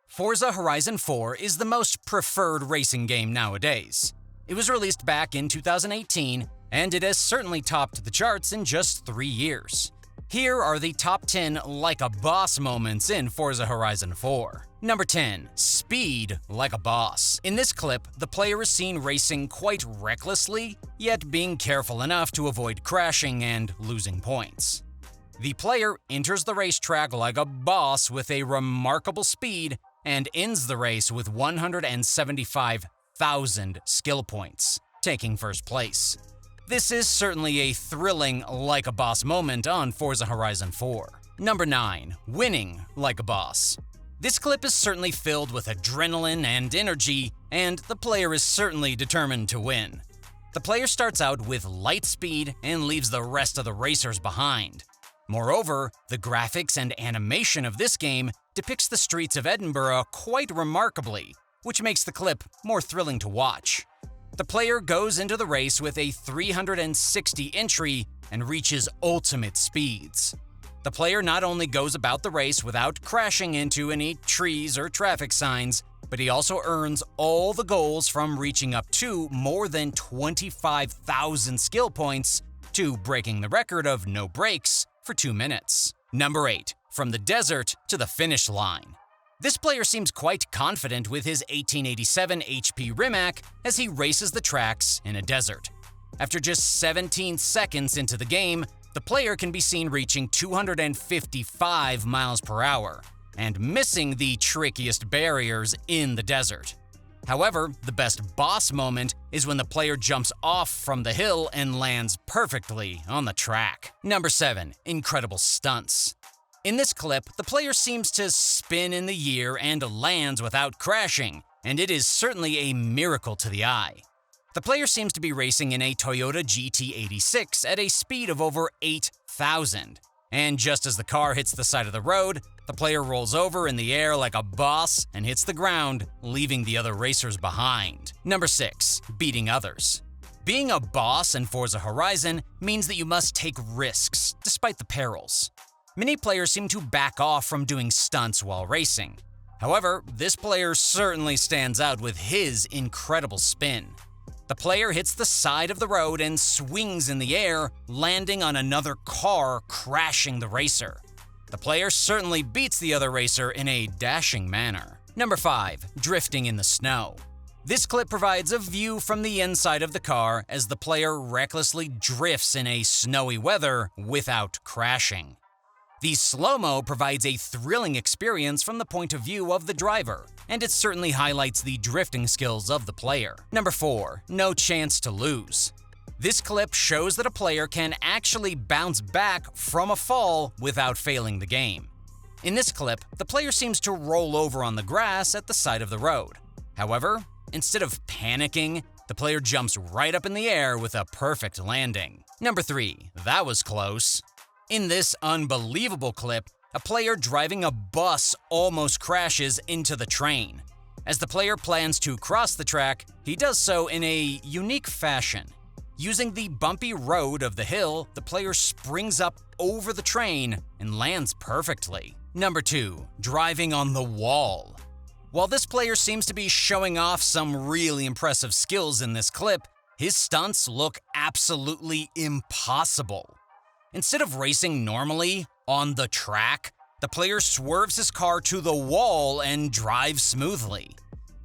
Forza Horizon 4 is the most preferred racing game nowadays. It was released back in 2018, and it has certainly topped the charts in just 3 years. Here are the top 10 like a boss moments in Forza Horizon 4. Number 10. Speed like a boss. In this clip, the player is seen racing quite recklessly, yet being careful enough to avoid crashing and losing points. The player enters the racetrack like a boss with a remarkable speed and ends the race with 175,000 skill points, taking first place. This is certainly a thrilling like a boss moment on Forza Horizon 4. Number 9. Winning like a boss. This clip is certainly filled with adrenaline and energy, and the player is certainly determined to win. The player starts out with light speed and leaves the rest of the racers behind. Moreover, the graphics and animation of this game depicts the streets of Edinburgh quite remarkably, which makes the clip more thrilling to watch. The player goes into the race with a 360 entry and reaches ultimate speeds. The player not only goes about the race without crashing into any trees or traffic signs, but he also earns all the goals from reaching up to more than 25,000 skill points to breaking the record of no breaks for 2 minutes. Number 8. From the desert to the finish line. This player seems quite confident with his 1887 HP Rimac as he races the tracks in a desert. After just 17 seconds into the game, the player can be seen reaching 255 miles per hour and missing the trickiest barriers in the desert. However, the best boss moment is when the player jumps off from the hill and lands perfectly on the track. Number 7. Incredible stunts. In this clip, the player seems to spin in the air and lands without crashing, and it is certainly a miracle to the eye. The player seems to be racing in a Toyota GT86 at a speed of over 8,000, and just as the car hits the side of the road, the player rolls over in the air like a boss and hits the ground, leaving the other racers behind. Number 6. Beating others. Being a boss in Forza Horizon means that you must take risks, despite the perils. Many players seem to back off from doing stunts while racing. However, this player certainly stands out with his incredible spin. The player hits the side of the road and swings in the air, landing on another car, crashing the racer. The player certainly beats the other racer in a dashing manner. Number 5. Drifting in the snow. This clip provides a view from the inside of the car as the player recklessly drifts in a snowy weather without crashing. The slow-mo provides a thrilling experience from the point of view of the driver, and it certainly highlights the drifting skills of the player. Number 4. No chance to lose. This clip shows that a player can actually bounce back from a fall without failing the game. In this clip, the player seems to roll over on the grass at the side of the road. However, instead of panicking, the player jumps right up in the air with a perfect landing. Number 3. That was close. In this unbelievable clip, a player driving a bus almost crashes into the train. As the player plans to cross the track, he does so in a unique fashion. Using the bumpy road of the hill, the player springs up over the train and lands perfectly. Number 2. Driving on the wall. While this player seems to be showing off some really impressive skills in this clip, his stunts look absolutely impossible. Instead of racing normally on the track, the player swerves his car to the wall and drives smoothly.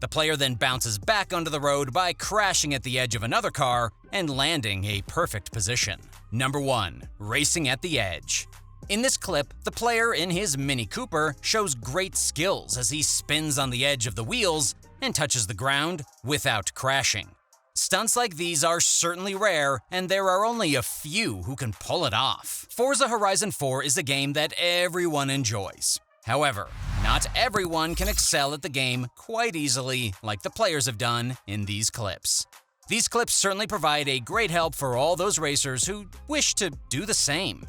The player then bounces back onto the road by crashing at the edge of another car and landing a perfect position. Number 1. Racing at the edge. In this clip, the player in his Mini Cooper shows great skills as he spins on the edge of the wheels and touches the ground without crashing. Stunts like these are certainly rare, and there are only a few who can pull it off. Forza Horizon 4 is a game that everyone enjoys. However, not everyone can excel at the game quite easily like the players have done in these clips. These clips certainly provide a great help for all those racers who wish to do the same.